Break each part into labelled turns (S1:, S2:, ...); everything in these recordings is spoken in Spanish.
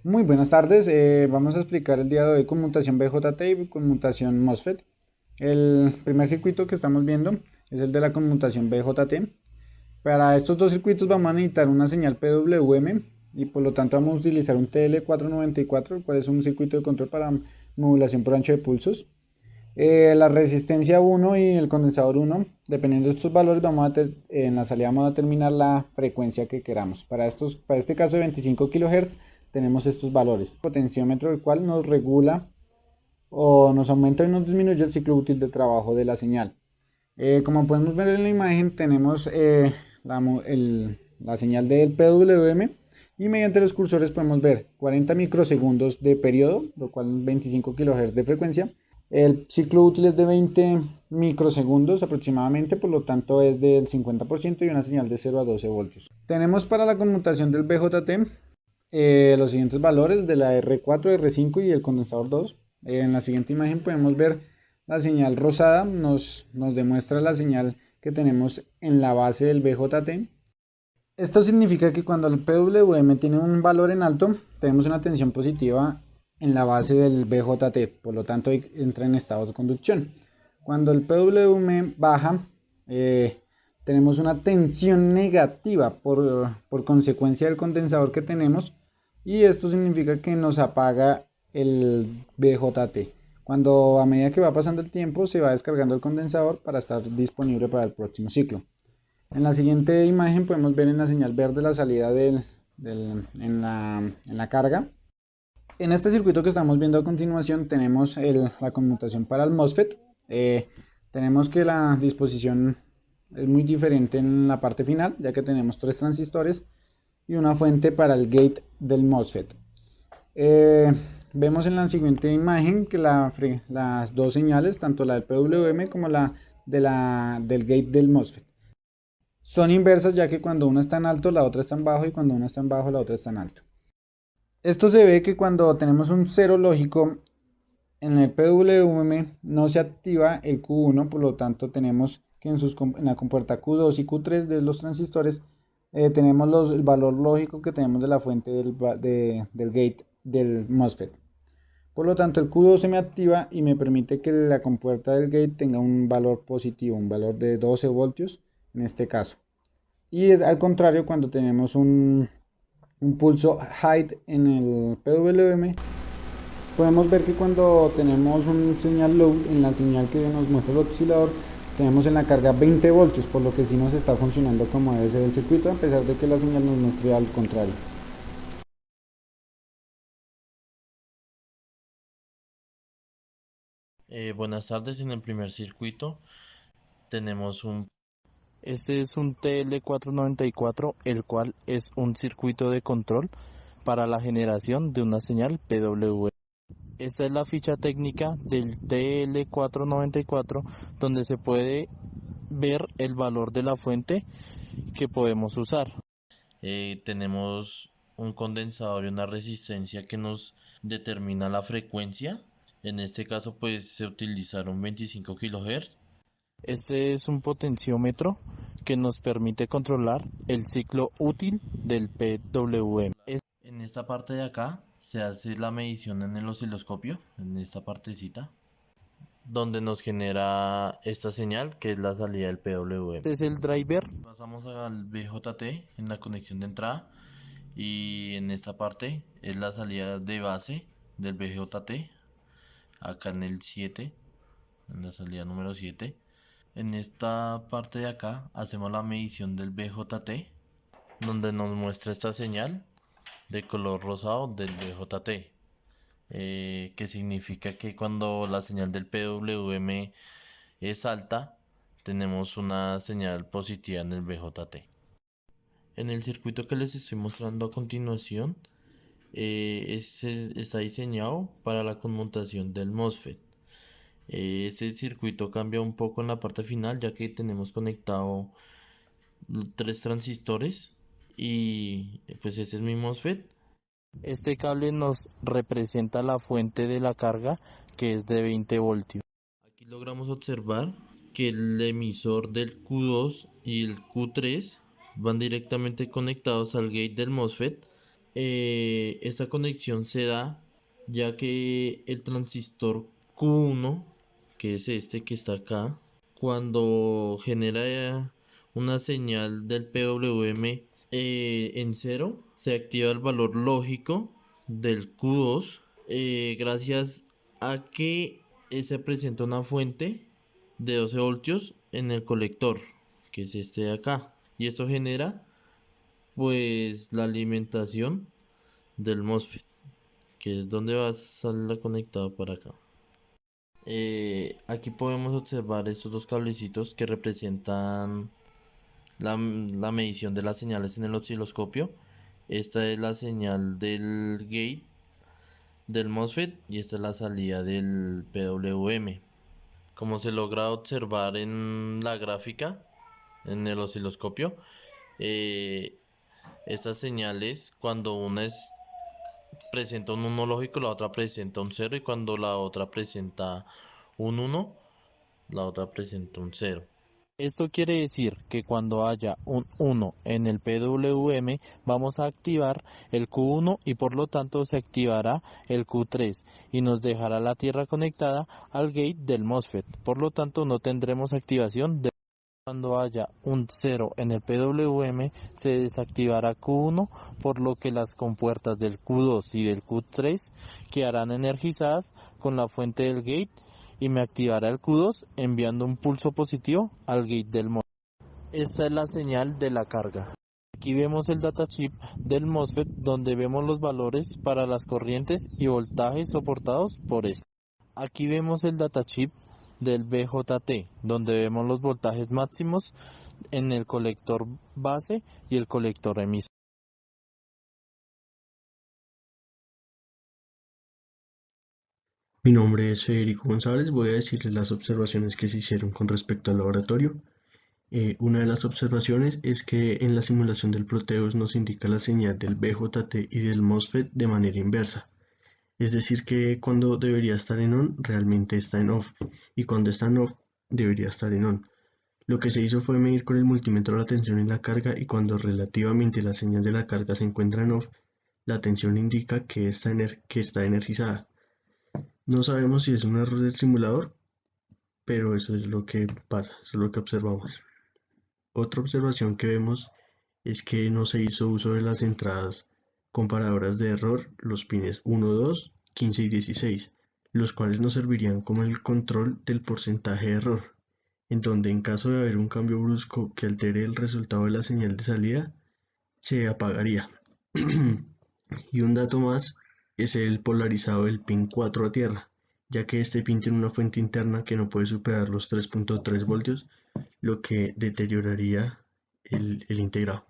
S1: Muy buenas tardes, vamos a explicar el día de hoy conmutación BJT y conmutación MOSFET. El primer circuito que estamos viendo es el de la conmutación BJT. Para estos dos circuitos vamos a necesitar una señal PWM y por lo tanto vamos a utilizar un TL494, el cual es un circuito de control para modulación por ancho de pulsos. La resistencia 1 y el condensador 1, dependiendo de estos valores, en la salida vamos a determinar la frecuencia que queramos. Para este caso de 25 kHz tenemos estos valores. Potenciómetro, el cual nos regula o nos aumenta y nos disminuye el ciclo útil de trabajo de la señal. Como podemos ver en la imagen, tenemos la señal del PWM y mediante los cursores podemos ver 40 microsegundos de periodo, lo cual 25 kHz de frecuencia. El ciclo útil es de 20 microsegundos aproximadamente, por lo tanto es del 50% y una señal de 0 a 12 voltios. Tenemos para la conmutación del BJT los siguientes valores de la R4, R5 y el condensador 2. En la siguiente imagen podemos ver la señal rosada, nos demuestra la señal que tenemos en la base del BJT. Esto significa que cuando el PWM tiene un valor en alto, tenemos una tensión positiva en la base del BJT, por lo tanto entra en estado de conducción. Cuando el PWM baja, tenemos una tensión negativa por consecuencia del condensador que tenemos, y esto significa que nos apaga el BJT. Cuando a medida que va pasando el tiempo se va descargando el condensador para estar disponible para el próximo ciclo. En la siguiente imagen podemos ver en la señal verde la salida en la carga. En este circuito que estamos viendo a continuación tenemos la conmutación para el MOSFET. Tenemos que la disposición es muy diferente en la parte final, ya que tenemos tres transistores y una fuente para el gate del MOSFET. Vemos en la siguiente imagen que las dos señales, tanto la del PWM como del gate del MOSFET, son inversas, ya que cuando una está en alto la otra está en bajo y cuando una está en bajo la otra está en alto. Esto se ve que cuando tenemos un cero lógico en el PWM no se activa el Q1, por lo tanto tenemos que en la compuerta Q2 y Q3 de los transistores tenemos el valor lógico que tenemos de la fuente del gate del MOSFET. Por lo tanto, el Q2 se me activa y me permite que la compuerta del gate tenga un valor positivo, un valor de 12 voltios en este caso. Y al contrario, cuando tenemos un pulso height en el PWM, podemos ver que cuando tenemos un señal low en la señal que nos muestra el oscilador, tenemos en la carga 20 voltios, por lo que sí nos está funcionando como debe ser el circuito, a pesar de que la señal nos muestre al contrario.
S2: Buenas tardes, en el primer circuito tenemos un...
S3: Este es un TL494, el cual es un circuito de control para la generación de una señal PWM. Esta es la ficha técnica del TL494, donde se puede ver el valor de la fuente que podemos usar.
S2: Tenemos un condensador y una resistencia que nos determina la frecuencia. En este caso pues se utilizaron 25 kHz.
S3: Este es un potenciómetro que nos permite controlar el ciclo útil del PWM.
S2: En esta parte de acá se hace la medición en el osciloscopio, en esta partecita, donde nos genera esta señal que es la salida del PWM.
S3: Este es el driver.
S2: Pasamos al BJT en la conexión de entrada y en esta parte es la salida de base del BJT, acá en el 7, en la salida número 7. En esta parte de acá hacemos la medición del BJT, donde nos muestra esta señal de color rosado del BJT, que significa que cuando la señal del PWM es alta, tenemos una señal positiva en el BJT. En el circuito que les estoy mostrando a continuación, está diseñado para la conmutación del MOSFET. Este circuito cambia un poco en la parte final, ya que tenemos conectado tres transistores y pues ese es mi MOSFET.
S3: Este cable nos representa la fuente de la carga, que es de 20 voltios.
S2: Aquí logramos observar que el emisor del Q2 y el Q3 van directamente conectados al gate del MOSFET, esta conexión se da ya que el transistor Q1, que es este que está acá, cuando genera una señal del PWM en cero, se activa el valor lógico del Q2 gracias a que se presenta una fuente de 12 voltios en el colector, que es este de acá. Y esto genera pues la alimentación del MOSFET, que es donde va a salir conectado para acá. Aquí podemos observar estos dos cablecitos que representan la medición de las señales en el osciloscopio. Esta es la señal del gate del MOSFET y esta es la salida del PWM. Como se logra observar en la gráfica en el osciloscopio, estas señales, cuando una presenta un 1 lógico, la otra presenta un 0, y cuando la otra presenta un 1, la otra presenta un 0.
S3: Esto quiere decir que cuando haya un 1 en el PWM vamos a activar el Q1 y por lo tanto se activará el Q3 y nos dejará la tierra conectada al gate del MOSFET. Por lo tanto no tendremos activación de cuando haya un 0 en el PWM se desactivará Q1, por lo que las compuertas del Q2 y del Q3 quedarán energizadas con la fuente del gate y me activará el Q2 enviando un pulso positivo al gate del MOSFET. Esta es la señal de la carga. Aquí vemos el datachip del MOSFET donde vemos los valores para las corrientes y voltajes soportados por este. Aquí vemos el datachip del BJT donde vemos los voltajes máximos en el colector base y el colector emisor.
S4: Mi nombre es Federico González, voy a decirles las observaciones que se hicieron con respecto al laboratorio. Una de las observaciones es que en la simulación del Proteus nos indica la señal del BJT y del MOSFET de manera inversa. Es decir que cuando debería estar en on, realmente está en off, y cuando está en off, debería estar en on. Lo que se hizo fue medir con el multímetro la tensión en la carga y cuando relativamente la señal de la carga se encuentra en off, la tensión indica que está energizada. No sabemos si es un error del simulador, pero eso es lo que pasa, eso es lo que observamos. Otra observación que vemos es que no se hizo uso de las entradas comparadoras de error, los pines 1, 2, 15 y 16, los cuales nos servirían como el control del porcentaje de error, en donde en caso de haber un cambio brusco que altere el resultado de la señal de salida, se apagaría. Y un dato más es el polarizado del pin 4 a tierra, ya que este pin tiene una fuente interna que no puede superar los 3.3 voltios, lo que deterioraría el integrado.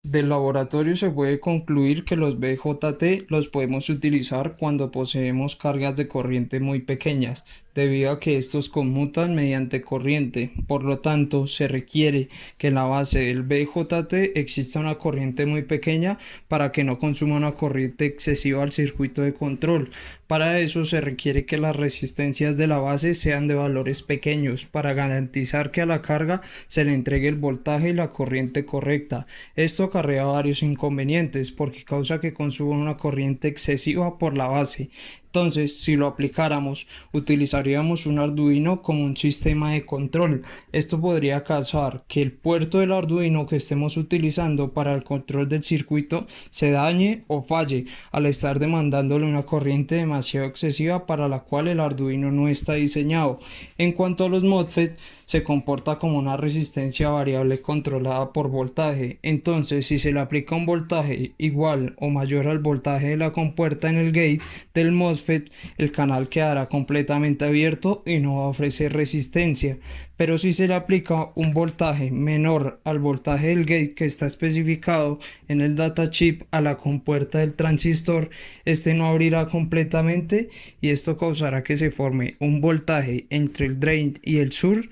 S5: Del laboratorio se puede concluir que los BJT los podemos utilizar cuando poseemos cargas de corriente muy pequeñas, debido a que estos conmutan mediante corriente. Por lo tanto, se requiere que en la base del BJT exista una corriente muy pequeña para que no consuma una corriente excesiva al circuito de control. Para eso se requiere que las resistencias de la base sean de valores pequeños para garantizar que a la carga se le entregue el voltaje y la corriente correcta. Esto acarrea varios inconvenientes porque causa que consuma una corriente excesiva por la base. Entonces, si lo aplicáramos, utilizaríamos un Arduino como un sistema de control. Esto podría causar que el puerto del Arduino que estemos utilizando para el control del circuito se dañe o falle al estar demandándole una corriente demasiado excesiva para la cual el Arduino no está diseñado. En cuanto a los MOSFET, se comporta como una resistencia variable controlada por voltaje. Entonces, si se le aplica un voltaje igual o mayor al voltaje de la compuerta en el gate del MOSFET, el canal quedará completamente abierto y no va a ofrecer resistencia. Pero si se le aplica un voltaje menor al voltaje del gate que está especificado en el datachip a la compuerta del transistor, este no abrirá completamente y esto causará que se forme un voltaje entre el drain y el source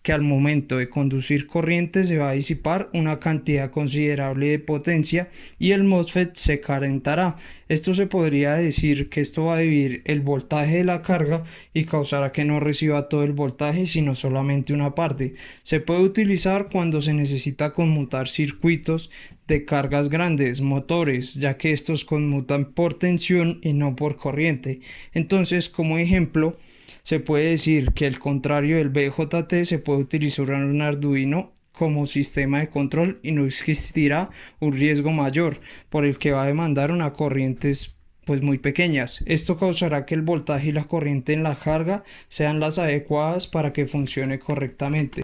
S5: que al momento de conducir corriente se va a disipar una cantidad considerable de potencia y el MOSFET se calentará. Esto se podría decir que esto va a dividir el voltaje de la carga y causará que no reciba todo el voltaje sino solamente una parte. Se puede utilizar cuando se necesita conmutar circuitos de cargas grandes, motores, ya que estos conmutan por tensión y no por corriente. Entonces, como ejemplo, se puede decir que el contrario del BJT se puede utilizar en un Arduino como sistema de control y no existirá un riesgo mayor por el que va a demandar una corrientes pues muy pequeñas. Esto causará que el voltaje y la corriente en la carga sean las adecuadas para que funcione correctamente.